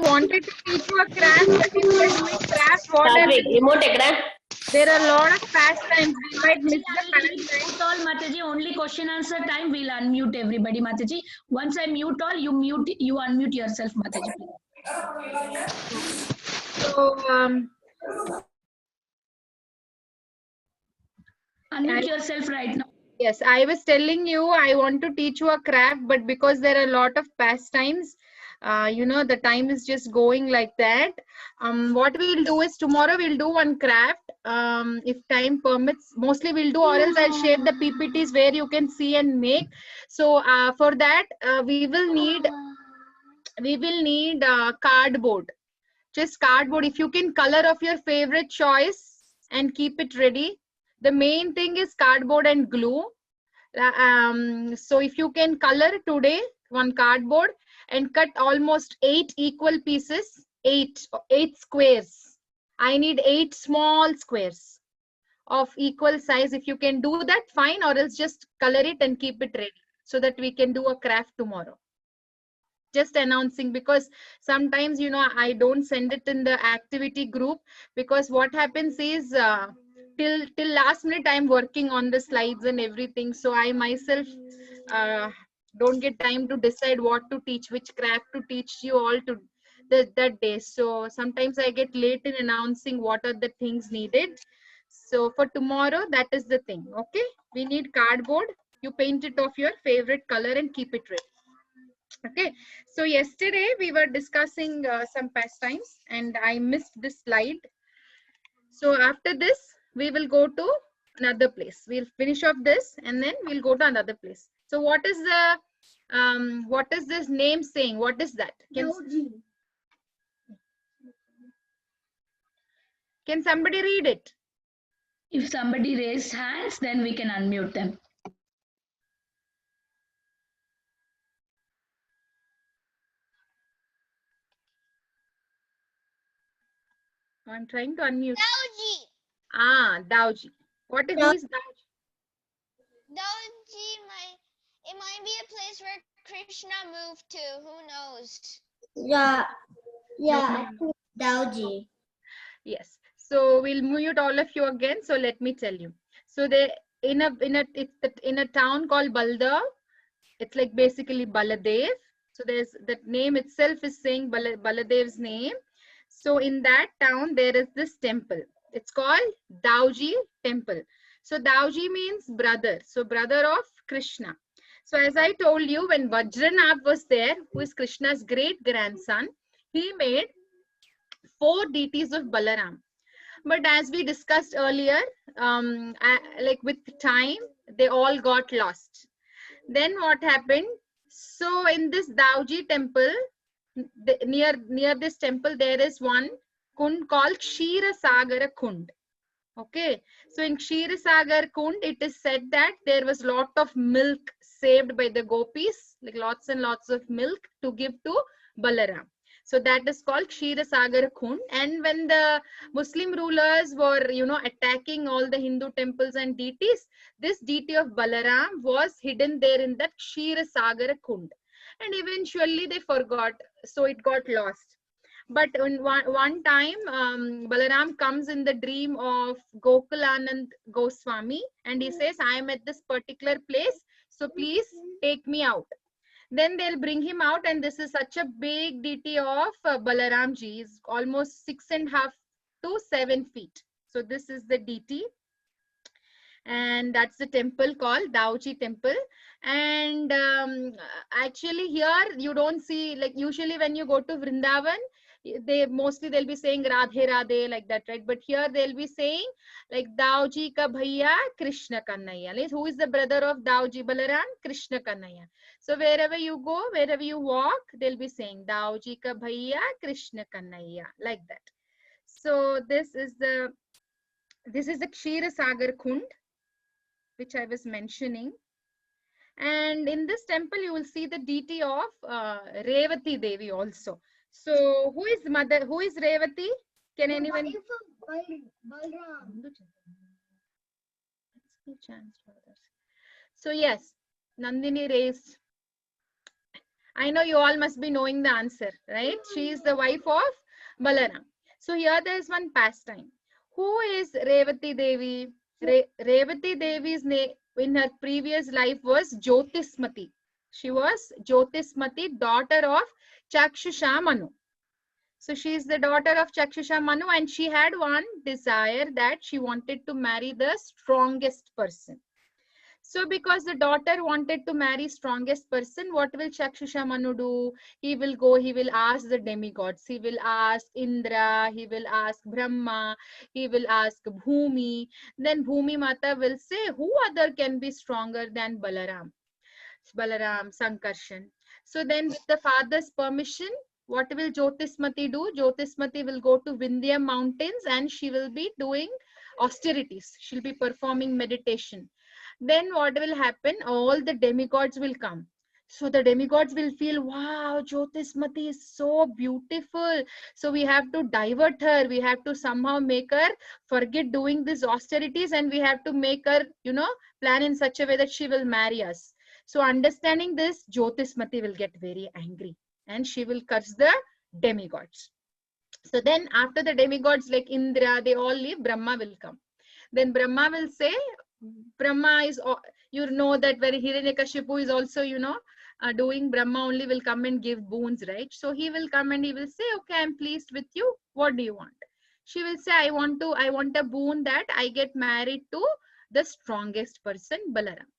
wanted to teach you a craft, but if you're doing craft, what happens? There are a lot of pastimes. We might miss the pastime. Mute all, Mataji. Only question answer time. We'll unmute everybody, Mataji. Once I mute all, you unmute yourself, Mataji. So unmute yourself right now. Yes, I was telling you I want to teach you a craft, but because there are a lot of pastimes, the time is just going like that. What we'll do is tomorrow we'll do one craft. If time permits, mostly we'll do, or else I'll share the PPTs where you can see and make. So for that, we will need cardboard. Just cardboard. If you can color of your favorite choice and keep it ready. The main thing is cardboard and glue. So if you can color today one cardboard and cut almost 8 equal pieces, eight squares. I need 8 small squares of equal size. If you can do that, fine, or else just color it and keep it ready so that we can do a craft tomorrow. Just announcing, because sometimes I don't send it in the activity group, because what happens is till last minute I'm working on the slides and everything, so I myself don't get time to decide what to teach, which craft to teach you all to that day. So sometimes I get late in announcing what are the things needed. So for tomorrow, that is the thing. Okay, we need cardboard. You paint it of your favorite color and keep it ready. Okay, so yesterday we were discussing some pastimes and I missed this slide. So after this, we will go to another place. We'll finish off this and then we'll go to another place. So what is this name saying? What is that? Can somebody read it? If somebody raised hands, then we can unmute them. I'm trying to unmute. Dauji. Dauji. Who is Dauji? Dauji, it might be a place where Krishna moved to. Who knows? Yeah, Dauji. Yes. So we'll mute all of you again. So let me tell you. So they in a town called Balda. It's like basically Baladev. So there's that name itself is saying Baladev's name. So in that town there is this temple. It's called Dauji temple. So Dauji means brother. So brother of Krishna. So as I told you, when Vajranab was there, who is Krishna's great grandson, he made 4 deities of Balaram. But as we discussed earlier, like with time, they all got lost. Then what happened? So in this Dauji temple, near this temple, there is one kund called Kshira Sagara Kund. Okay, so in Kshira Sagar Kund, it is said that there was lot of milk saved by the gopis, like lots and lots of milk to give to Balaram. So that is called Kshira Sagar Kund. And when the Muslim rulers were, attacking all the Hindu temples and deities, this deity of Balaram was hidden there in that Kshira Sagar Kund. And eventually they forgot, so it got lost. But in one time, Balaram comes in the dream of Gokulanand Goswami and he says, I am at this particular place, so please take me out. Then they'll bring him out, and this is such a big deity of Balaram ji. Is almost 6.5 to 7 feet. So this is the deity. And that's the temple called Dauji temple. And actually here you don't see, like usually when you go to Vrindavan, they'll be saying Radhe Radhe like that, right? But here they'll be saying like Dauji ka bhaiya Krishna Kannaiya. Like, who is the brother of Dauji Balaram? Krishna Kannaiya. So wherever you go, wherever you walk, they'll be saying Dauji ka bhaiya Krishna Kannaiya, like that. So this is the Kshira Sagar Kund, which I was mentioning. And in this temple, you will see the deity of Revati Devi also. So who is mother? Who is Revati? Can anyone? So yes, Nandini raised. I know you all must be knowing the answer, right? She is the wife of Balaram. So here there is one pastime. Who is Revati Devi? Revati Devi's name in her previous life was Jyotismati. She was Jyotismati, daughter of Chakshusha Manu. So she is the daughter of Chakshusha Manu, and she had one desire that she wanted to marry the strongest person. So because the daughter wanted to marry strongest person, what will Chakshusha Manu do? He will go, he will ask the demigods. He will ask Indra, he will ask Brahma, he will ask Bhumi. Then Bhumi Mata will say, who other can be stronger than Balaram? Balaram, Sankarshan. So then with the father's permission, what will Jyotismati do? Jyotismati will go to Vindhya mountains and she will be doing austerities. She'll be performing meditation. Then what will happen? All the demigods will come. So the demigods will feel, wow, Jyotismati is so beautiful. So we have to divert her. We have to somehow make her forget doing these austerities, and we have to make her, plan in such a way that she will marry us. So understanding this, Jyotismati will get very angry and she will curse the demigods. So then after the demigods like Indra, they all leave, Brahma will come. Then Brahma will say, Brahma is, that very Hiranyakashipu is also, doing, Brahma only will come and give boons, right? So he will come and he will say, okay, I'm pleased with you. What do you want? She will say, I want a boon that I get married to the strongest person, Balaram.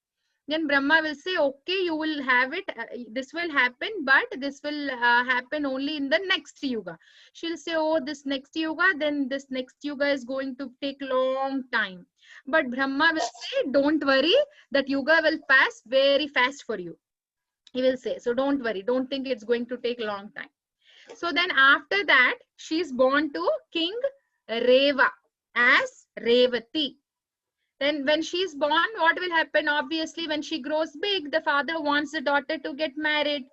Then Brahma will say, okay, you will have it, this will happen, but this will happen only in the next yuga. She'll say, oh, this next yuga, then this next yuga is going to take long time. But Brahma will say, don't worry, that yuga will pass very fast for you. He will say, so don't worry, don't think it's going to take long time. So then after that, she's born to King Reva as Revati. Then when she's born, what will happen? Obviously, when she grows big, the father wants the daughter to get married.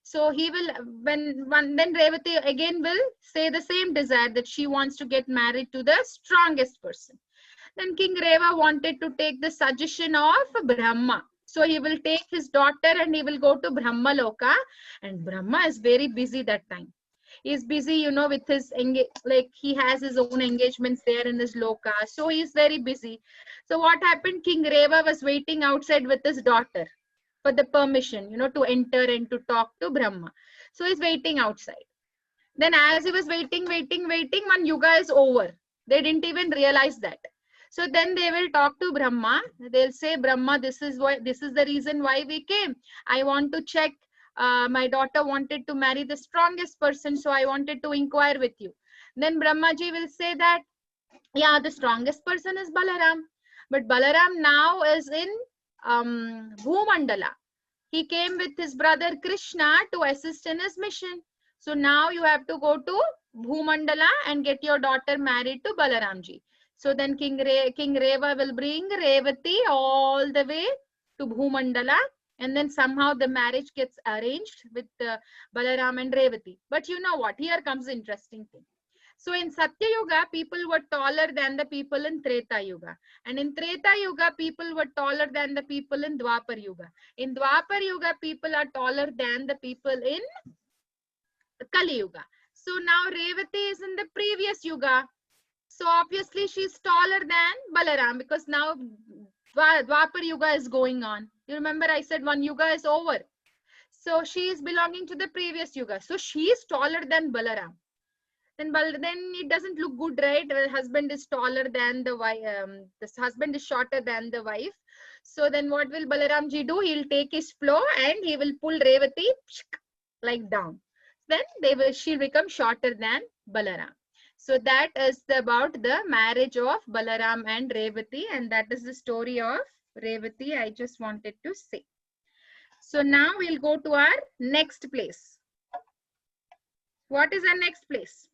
So he will, then Revati again will say the same desire that she wants to get married to the strongest person. Then King Reva wanted to take the suggestion of Brahma. So he will take his daughter and he will go to Brahma Loka. And Brahma is very busy that time. He's busy, with his, he has his own engagements there in his Loka. So he's very busy. So what happened? King Reva was waiting outside with his daughter for the permission, to enter and to talk to Brahma. So he's waiting outside. Then as he was waiting, one yuga is over. They didn't even realize that. So then they will talk to Brahma. They'll say, Brahma, this is the reason why we came. I want to check. My daughter wanted to marry the strongest person, so I wanted to inquire with you. Then Brahmaji will say that, yeah, the strongest person is Balaram. But Balaram now is in Bhumandala. He came with his brother Krishna to assist in his mission. So now you have to go to Bhumandala and get your daughter married to Balaramji. So then King Reva will bring Revati all the way to Bhumandala, and then somehow the marriage gets arranged with Balaram and Revati. But you know what? Here comes the interesting thing. So in Satya Yuga, people were taller than the people in Treta Yuga. And in Treta Yuga, people were taller than the people in Dwapar Yuga. In Dwapar Yuga, people are taller than the people in Kali Yuga. So now Revati is in the previous Yuga. So obviously she's taller than Balaram because now Dwapar Yuga is going on. You remember I said one Yuga is over. So she is belonging to the previous Yuga. So she is taller than Balaram. Then it doesn't look good, right? The husband is taller than the wife. This husband is shorter than the wife. So then what will Balaramji do? He'll take his flow and he will pull Revati like down. Then she'll become shorter than Balaram. So that is about the marriage of Balaram and Revati, and that is the story of Revati I just wanted to say. So now we'll go to our next place. What is our next place?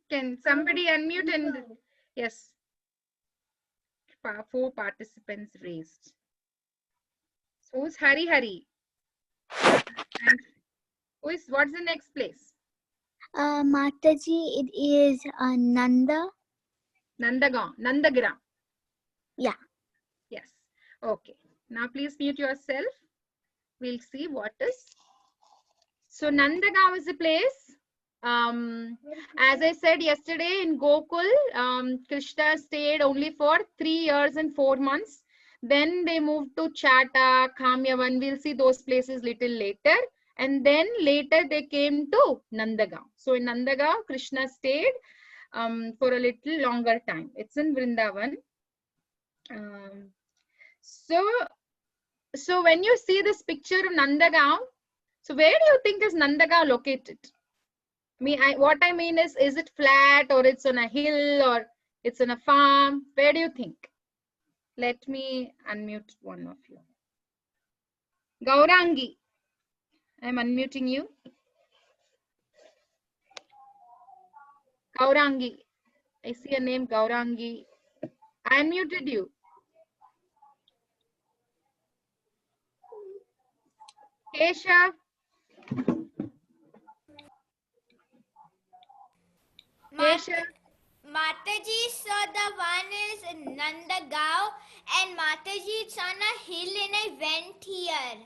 Can somebody unmute and yes, 4 participants raised. So who's Hari? And what's the next place? Mataji, it is Nandagram. Yeah. Yes. Okay. Now please mute yourself. We'll see what is. So Nandagaon is a place. As I said yesterday in Gokul, Krishna stayed only for 3 years and 4 months. Then they moved to Chata, Khamyavan. We'll see those places little later. And then later they came to Nandagaon. So in Nandagaon, Krishna stayed for a little longer time. It's in Vrindavan. So when you see this picture of Nandagaon, so where do you think is Nandagaon located? What I mean is it flat or it's on a hill or it's on a farm? Where do you think? Let me unmute one of you. Gaurangi, I'm unmuting you. Gaurangi, I see a name Gaurangi. I unmuted you. Kesha. Kesha. Mataji, so the one is Nandagaon and Mataji, it's on a hill and I went here.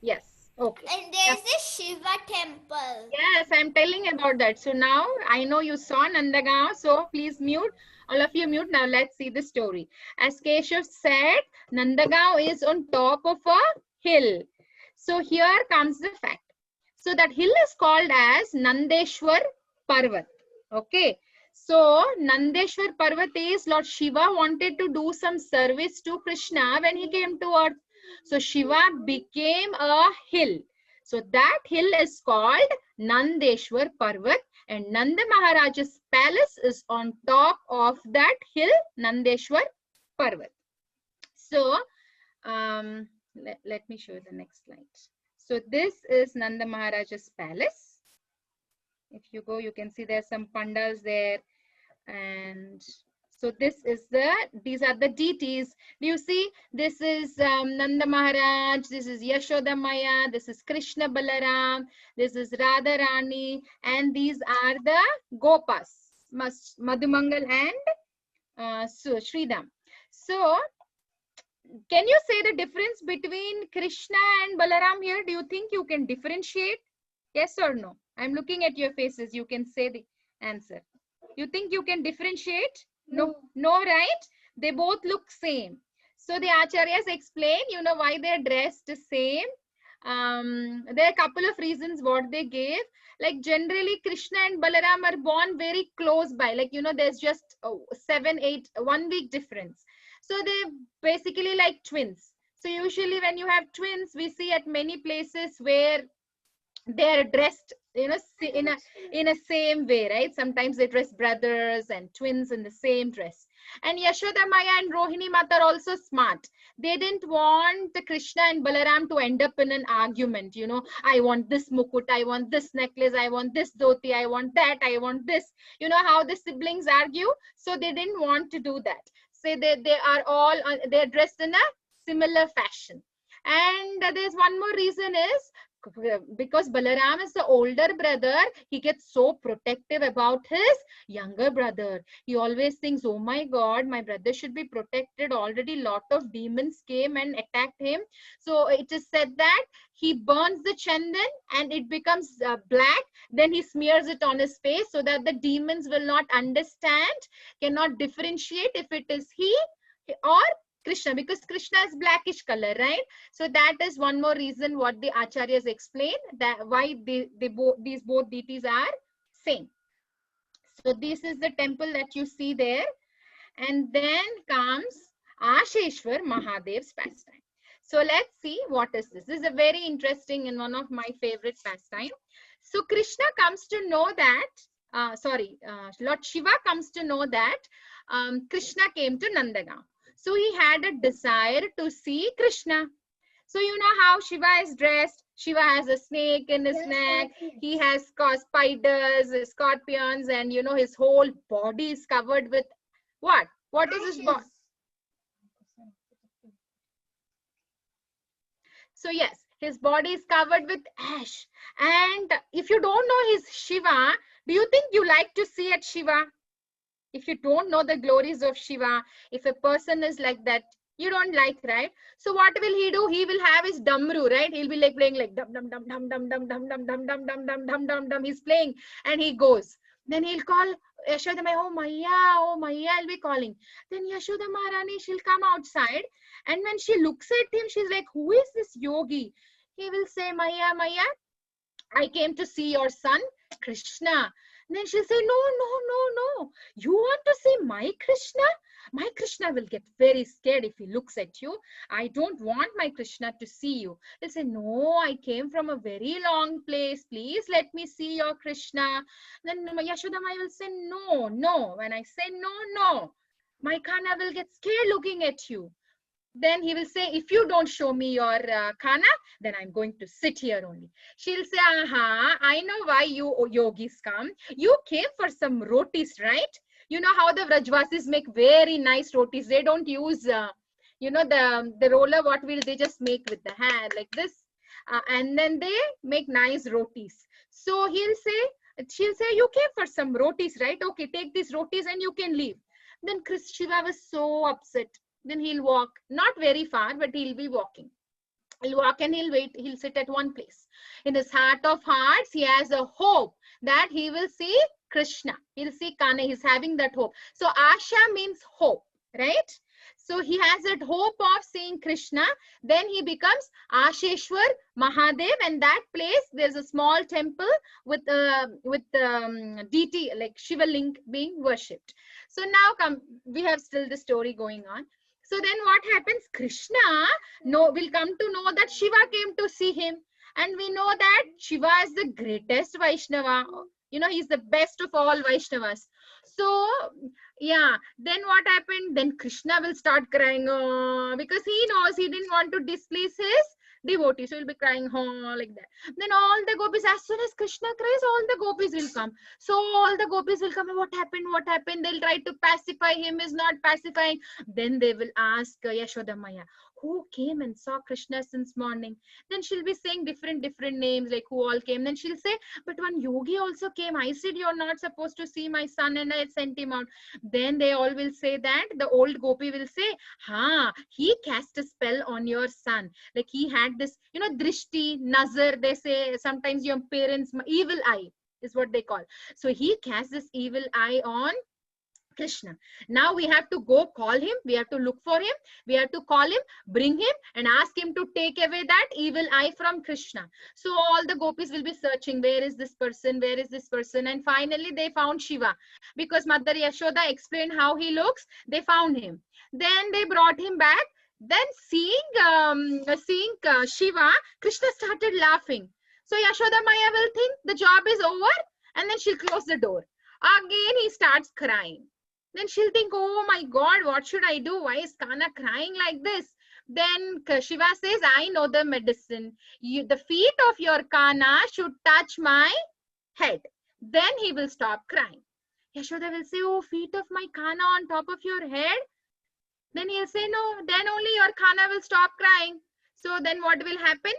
Yes, okay. And there's a Shiva temple. Yes, I'm telling about that. So now I know you saw Nandagaon, so please mute. All of you mute. Now let's see the story. As Keshav said, Nandagaon is on top of a hill. So here comes the fact. So that hill is called as Nandeshwar Parvat. Okay. So Nandeshwar Parvat is Lord Shiva wanted to do some service to Krishna when he came to earth. So Shiva became a hill. So that hill is called Nandeshwar Parvat and Nanda Maharaja's palace is on top of that hill, Nandeshwar Parvat. So let me show you the next slide. So this is Nanda Maharaja's palace. If you go, you can see there's some pandals there. And so these are the deities. Do you see? This is Nanda Maharaj, this is Yashoda Maya, this is Krishna Balaram, this is Radha Rani, and these are the Gopas, Madhumangal and Sridham. So, can you say the difference between Krishna and Balaram here? Do you think you can differentiate? Yes or no? I'm looking at your faces. You can say the answer. You think you can differentiate? No, right? They both look same. So the acharyas explain, you know, why they're dressed same. There are a couple of reasons what they gave. Like generally, Krishna and Balaram are born very close by. Like, you know, there's just 7, 8, 1 week difference. So they basically like twins. So usually when you have twins, we see at many places where they are dressed, you know, in a same way, right? Sometimes they dress brothers and twins in the same dress. And Yashoda Maya and Rohini Mata are also smart. They didn't want Krishna and Balaram to end up in an argument. You know, I want this mukut, I want this necklace, I want this dhoti, I want that, I want this. You know how the siblings argue? So they didn't want to do that. So they're dressed in a similar fashion. And there's one more reason is, because Balaram is the older brother, he gets so protective about his younger brother. He always thinks, oh my God, my brother should be protected. Already lot of demons came and attacked him. So it is said that he burns the chandan and it becomes black. Then he smears it on his face so that the demons will not understand, cannot differentiate if it is he or Krishna, because Krishna is blackish color, right? So that is one more reason what the acharyas explain, that why these both deities are same. So this is the temple that you see there. And then comes Asheshwar Mahadev's pastime. So let's see what is this. This is a very interesting and one of my favorite pastime. So Krishna comes to know that, Lord Shiva comes to know that Krishna came to Nandagaon. So he had a desire to see Krishna. So you know how Shiva is dressed. Shiva has a snake in his neck. He has spiders, scorpions, and you know his whole body is covered with what? What is his body? So yes, his body is covered with ash. And if you don't know his Shiva, do you think you like to see at Shiva? If you don't know the glories of Shiva, if a person is like that, You don't like, right? So what will he do? He will have his damru, right? He'll be like playing like dum dum dum dum dum dum dum dum dum dum dum dum dum dum dum. He's playing and he goes. Then he'll call Yashoda Mai, oh Maya, I'll be calling. Then Yashoda Maharani, she'll come outside, and when she looks at him, she's like, who is this yogi? He will say, Maya, I came to see your son, Krishna. Then she'll say, no. You want to see my Krishna? My Krishna will get very scared if he looks at you. I don't want my Krishna to see you. He'll say, no, I came from a very long place. Please let me see your Krishna. Then Yashodamai will say, no. When I say no, my Kana will get scared looking at you. Then he will say, if you don't show me your Kana, then I'm going to sit here only. She'll say, I know why you yogis come. You came for some rotis, right? You know how the Vrajvasis make very nice rotis. They don't use, the roller, what will they just make with the hand like this. And then they make nice rotis. So she'll say, you came for some rotis, right? Okay, take these rotis and you can leave. Then Shiva was so upset. Then he'll walk, not very far, but he'll be walking. He'll walk and he'll wait. He'll sit at one place. In his heart of hearts, he has a hope that he will see Krishna. He'll see Kana. He's having that hope. So Asha means hope, right? So he has that hope of seeing Krishna. Then he becomes Asheshwar Mahadev, and that place there's a small temple with deity like Shiva Ling being worshipped. So now we have still the story going on. So then what happens? Krishna will come to know that Shiva came to see him. And we know that Shiva is the greatest Vaishnava. You know, he's the best of all Vaishnavas. So, yeah, then what happened? Then Krishna will start crying because he knows he didn't want to displease his devotee. So he'll be crying like that. Then all the gopis, as soon as Krishna cries, all the gopis will come. So all the gopis will come. What happened? They'll try to pacify him. Is not pacifying. Then they will ask Yashoda Maya, who came and saw Krishna since morning? Then she'll be saying different names, like who all came. Then she'll say, but one yogi also came. I said you're not supposed to see my son and I sent him out. Then they all will say that, the old gopi will say, he cast a spell on your son. Like he had this, drishti, nazar, they say sometimes your parents, evil eye is what they call. So he cast this evil eye on Krishna. Now we have to go call him. We have to look for him. We have to call him, bring him, and ask him to take away that evil eye from Krishna. So all the gopis will be searching. Where is this person? Where is this person? And finally they found Shiva. Because Mother Yashoda explained how he looks, they found him. Then they brought him back. Then seeing Shiva, Krishna started laughing. So Yashoda Maya will think the job is over, and then she'll close the door. Again he starts crying. Then she'll think, oh my God, what should I do? Why is Kana crying like this? Then Shiva says, I know the medicine. The feet of your Kana should touch my head. Then he will stop crying. Yashoda will say, oh, feet of my Kana on top of your head? Then he'll say, no, then only your Kana will stop crying. So then what will happen?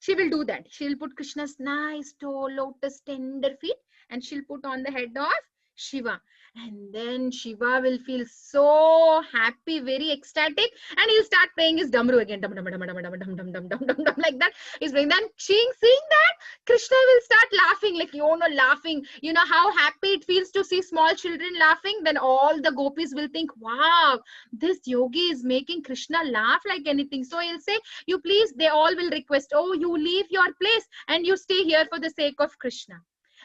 She will do that. She'll put Krishna's nice, tall, lotus, tender feet, and she'll put on the head of Shiva. And then Shiva will feel so happy, very ecstatic, and he'll start playing his damru again, dum dum dum dum dum dum dum dum dum dum dum like that. He's playing. Then seeing that, Krishna will start laughing, like laughing. You know how happy it feels to see small children laughing. Then all the gopis will think, wow, this yogi is making Krishna laugh like anything. So he'll say, you please. They all will request, oh, you leave your place and you stay here for the sake of Krishna.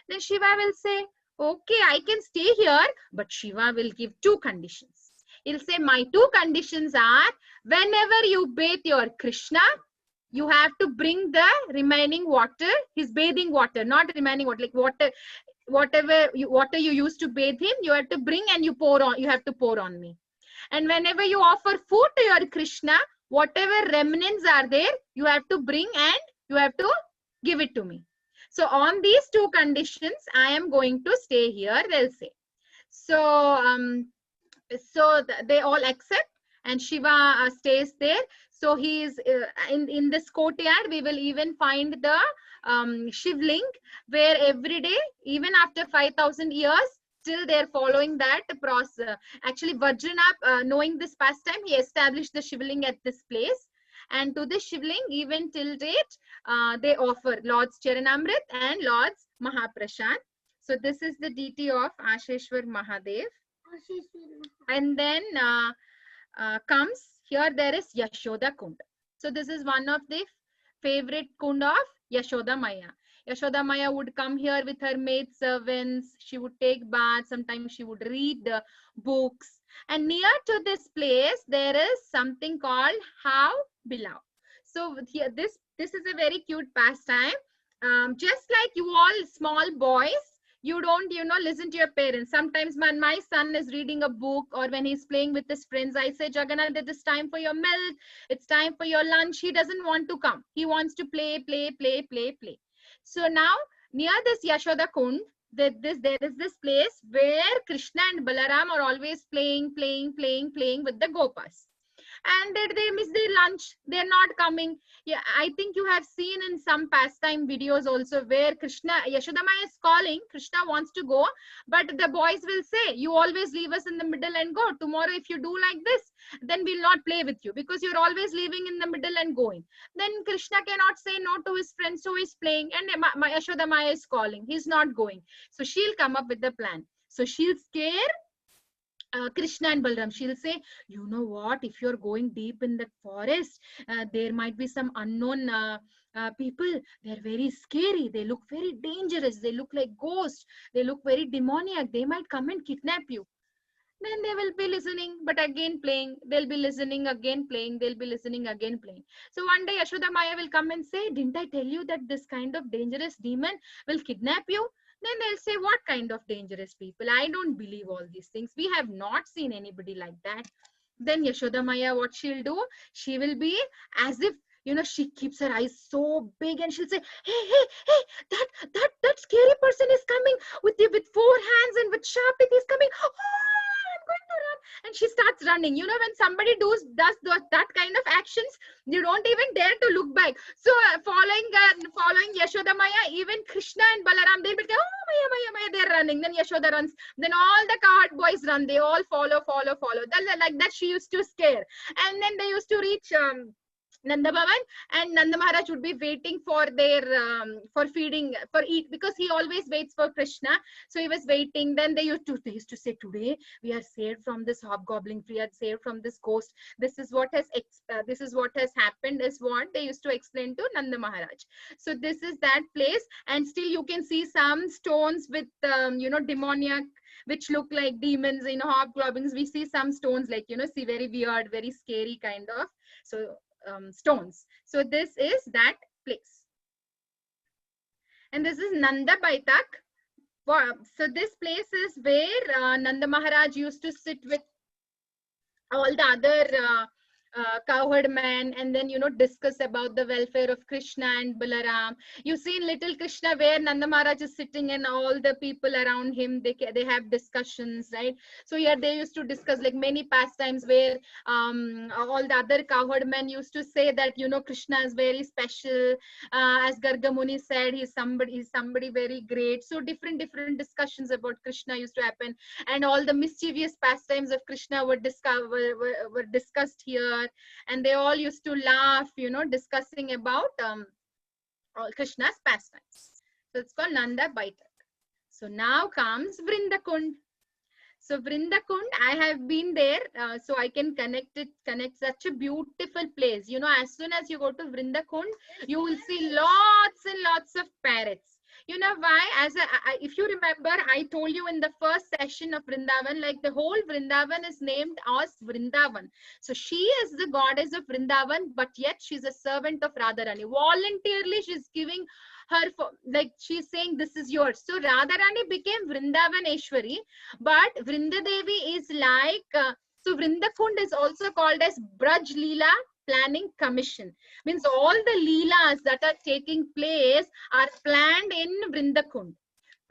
Then Shiva will say, okay, I can stay here, but Shiva will give two conditions. He'll say, my two conditions are, whenever you bathe your Krishna, you have to bring the remaining water, his bathing water, not remaining water, like water, water you used to bathe him, you have to bring and you have to pour on me. And whenever you offer food to your Krishna, whatever remnants are there, you have to bring and you have to give it to me. So on these two conditions, I am going to stay here, they'll say. So, they all accept and Shiva stays there. So he is in this courtyard, we will even find the Shivling, where every day, even after 5,000 years, still they're following that process. Actually, Vajranath, knowing this pastime, he established the shivling at this place. And to this shivling, even till date, they offer Lord's Charanamrit and Lord's Mahaprasad. So this is the deity of Asheshwar Mahadev. And then comes here, there is Yashoda Kund. So this is one of the favorite kund of Yashoda Maya. Yashoda Maya would come here with her maid servants. She would take baths. Sometimes she would read the books. And near to this place, there is something called How Bilau. So here, this is a very cute pastime. Just like you all small boys, you don't, listen to your parents. Sometimes when my son is reading a book or when he's playing with his friends, I say, Jagannath, it is time for your milk. It's time for your lunch. He doesn't want to come. He wants to play, play, play, play, play. So now near this Yashoda Kund, there is this place where Krishna and Balaram are always playing with the Gopas. And they miss their lunch. They're not coming. Yeah, I think you have seen in some pastime videos also where Yashodama is calling. Krishna wants to go, but the boys will say, you always leave us in the middle and go. Tomorrow, if you do like this, then we'll not play with you because you're always leaving in the middle and going. Then Krishna cannot say no to his friends, so he's playing, and Yashodama is calling. He's not going. So she'll come up with the plan. So she'll scare Krishna and Balram. She'll say, you know what, if you're going deep in that forest, there might be some unknown people. They're very scary. They look very dangerous. They look like ghosts. They look very demoniac. They might come and kidnap you. Then they will be listening, but again playing. They'll be listening, again playing. They'll be listening, again playing. So one day Yashoda Maya will come and say, didn't I tell you that this kind of dangerous demon will kidnap you? Then they'll say, what kind of dangerous people? I don't believe all these things. We have not seen anybody like that. Then Yashoda Maya, what she'll do? She will be as if, she keeps her eyes so big and she'll say, hey, that scary person is coming with 4 hands and with sharp teeth. He's coming. Oh, I'm going to run. And she starts running. When somebody does that kind of actions, you don't even dare to look back. So following Yashoda Maya, even Krishna and Balaram, they'll be like, oh, Maya, they're running. Then Yashoda runs. Then all the cowherd boys run. They all follow. Like that she used to scare. And then they used to reach Nanda Bhavan, and Nanda Maharaj would be waiting for their because he always waits for Krishna. So he was waiting. Then they used to say, today we are saved from this hobgoblin, we are saved from this ghost. This is what has happened, is what they used to explain to Nanda Maharaj. So this is that place, and still you can see some stones with demoniac, which look like demons, hobgoblins. We see some stones like see very weird, very scary kind of stones. So this is that place. And this is Nanda Baitak. So this place is where Nanda Maharaj used to sit with all the other cowherd men, and then discuss about the welfare of Krishna and Balaram. You see in Little Krishna where Nanda Maharaj is sitting and all the people around him, they have discussions, right? So here they used to discuss like many pastimes where all the other cowherd men used to say that Krishna is very special. As Garga Muni said, he's somebody very great. So different discussions about Krishna used to happen, and all the mischievous pastimes of Krishna were discussed here. And they all used to laugh, discussing about all Krishna's pastimes. So it's called Nanda Baitak. So now comes Vrindakund. So Vrindakund, I have been there, so I can connect such a beautiful place. As soon as you go to Vrindakund, you will see lots and lots of parrots. You know why? If you remember, I told you in the first session of Vrindavan, like the whole Vrindavan is named as Vrindavan. So she is the goddess of Vrindavan, but yet she's a servant of Radharani. Voluntarily, she's giving her, she's saying, this is yours. So Radharani became Vrindavaneshwari, but Vrindadevi is like, so Vrindakund is also called as Braj Leela Planning Commission. Means all the leelas that are taking place are planned in Vrindakund.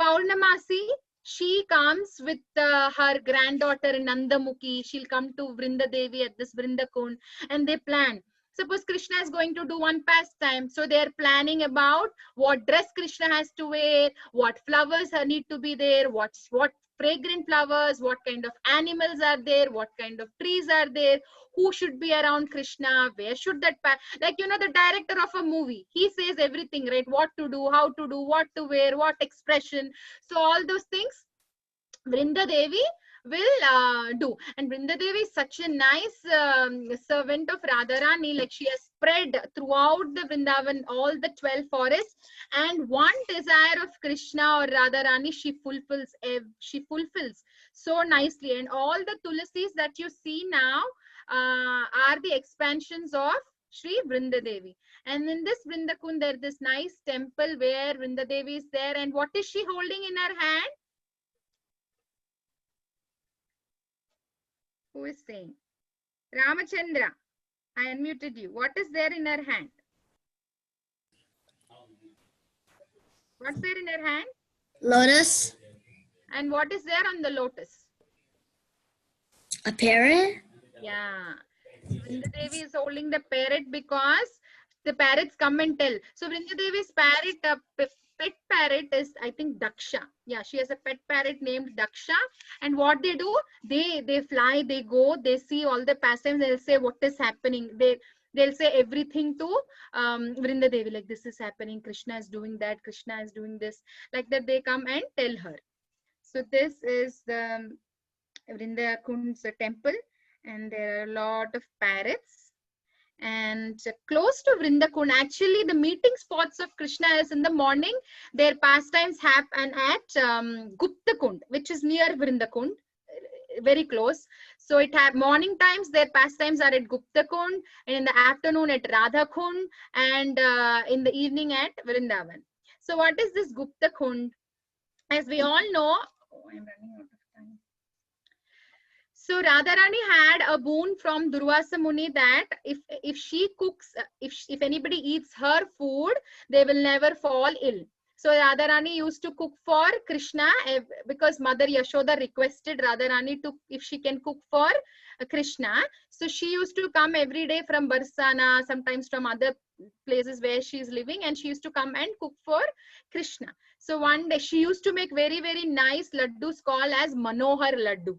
Paurnamasi, she comes with her granddaughter Nandamukhi. She'll come to Vrindadevi at this Vrindakund, and they plan. Suppose Krishna is going to do one pastime, so they are planning about what dress Krishna has to wear, what flowers need to be there, what fragrant flowers, what kind of animals are there, what kind of trees are there, who should be around Krishna, where should that like the director of a movie, he says everything, right? What to do, how to do, what to wear, what expression. So all those things Vrinda Devi will do. And Vrinda Devi is such a nice servant of Radharani. Like she has spread throughout the Vrindavan, all the 12 forests, and one desire of Krishna or Radharani she fulfills. She fulfills so nicely. And all the Tulasis that you see now are the expansions of Sri Vrinda Devi. And in this Vrindakund, there is this nice temple where Vrinda Devi is there. And what is she holding in her hand? Who is saying? Ramachandra, I unmuted you. What is there in her hand? What's there in her hand? Lotus. And what is there on the lotus? A parrot. Yeah. Vrinda Devi is holding the parrot because the parrots come and tell. So Vrinda Devi's parrot, pet parrot is, I think, Daksha. Yeah, she has a pet parrot named Daksha. And what they do, they fly, they go, they see all the pastimes, they'll say what is happening. They'll say everything to Vrinda Devi, like this is happening, Krishna is doing that, Krishna is doing this. Like that they come and tell her. So this is the Vrinda Kund's temple, and there are a lot of parrots. And close to Vrindakund, actually the meeting spots of Krishna is in the morning. Their pastimes happen at Guptakund, which is near Vrindakund, very close. So it have morning times, their pastimes are at Guptakund, and in the afternoon at Radhakund, and in the evening at Vrindavan. So what is this Guptakund? As we all know, I'm running out of time. So Radharani had a boon from Durvasa Muni that if she cooks, if anybody eats her food, they will never fall ill. So Radharani used to cook for Krishna because Mother Yashoda requested Radharani to, if she can cook for Krishna. So she used to come every day from Barsana, sometimes from other places where she is living, and she used to come and cook for Krishna. So one day she used to make very, very nice laddus called as Manohar Laddu.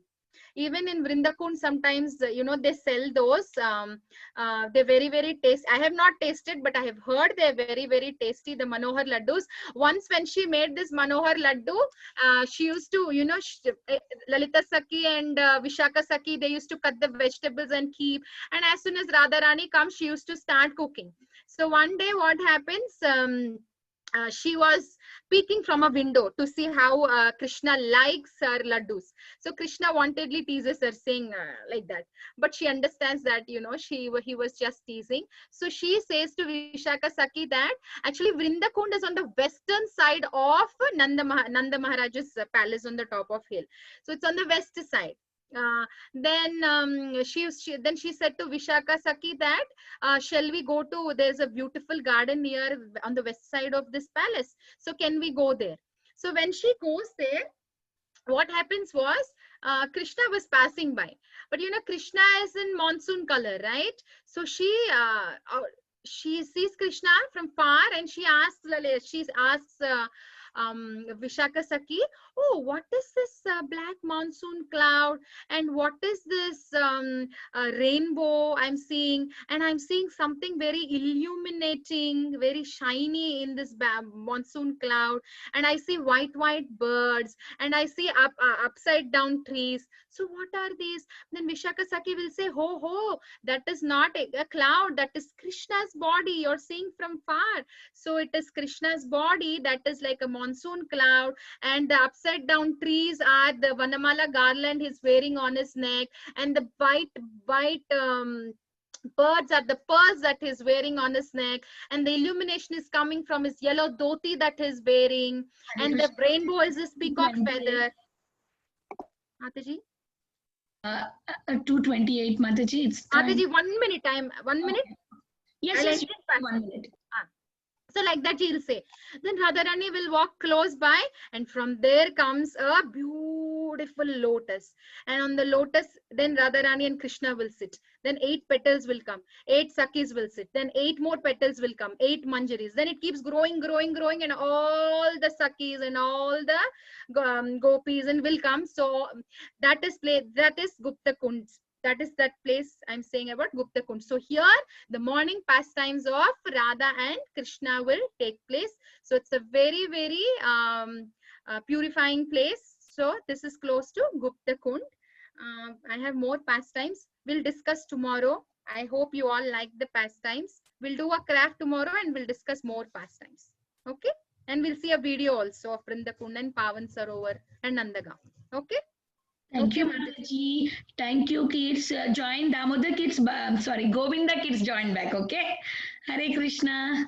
Even in Vrindakund, sometimes, they sell those. They're very, very tasty. I have not tasted, but I have heard they're very, very tasty, the Manohar Laddus. Once when she made this Manohar Laddu, she used to, Lalita Sakhi and Vishaka Sakhi, they used to cut the vegetables and keep. And as soon as Radharani comes, she used to start cooking. So one day what happens, she was peeking from a window to see how Krishna likes her laddus. So Krishna wantedly teases her, saying like that. But she understands that, he was just teasing. So she says to Vishaka Sakhi that actually Vrindakund is on the western side of Nanda Maharaj's palace on the top of hill. So it's on the west side. Then she said to Vishaka Sakhi that shall we go to, there's a beautiful garden near on the west side of this palace, so can we go there? So when she goes there, what happens was Krishna was passing by, but Krishna is in monsoon color, right? So she sees Krishna from far, and she asks Vishaka Sakhi, oh, what is this black monsoon cloud, and what is this rainbow I'm seeing? And I'm seeing something very illuminating, very shiny in this monsoon cloud, and I see white birds, and I see upside down trees. So what are these? Then Vishaka Sakhi will say, ho, that is not a cloud, that is Krishna's body you're seeing from far. So it is Krishna's body that is like a monsoon cloud, and the upside down trees are the Vanamala garland he's wearing on his neck, and the white birds are the pearls that he's wearing on his neck, and the illumination is coming from his yellow dhoti that he's wearing, and the rainbow is his peacock feather. Mataji? 2:28, Mataji. It's time. Mataji, 1 minute. 1 minute. Yes, I'll yes, end it back. 1 minute. So like that she'll say. Then Radharani will walk close by, and from there comes a beautiful lotus. And on the lotus, then Radharani and Krishna will sit. Then 8 petals will come. 8 Sakhis will sit. Then 8 more petals will come. 8 manjaris. Then it keeps growing, growing, growing, and all the Sakhis and all the gopis and will come. So that is Gupta Kund. That is that place I'm saying about Gupta Kund. So here the morning pastimes of Radha and Krishna will take place. So it's a very, very purifying place. So this is close to Gupta Kund. I have more pastimes. We'll discuss tomorrow. I hope you all like the pastimes. We'll do a craft tomorrow and we'll discuss more pastimes. Okay? And we'll see a video also of Vrindakund and Pavan Sarovar and Nandagaon. Okay? Thank you, Okay, Mataji. Thank you, kids. Join Damodar kids. Sorry, Govinda kids join back. Okay. Hare Krishna.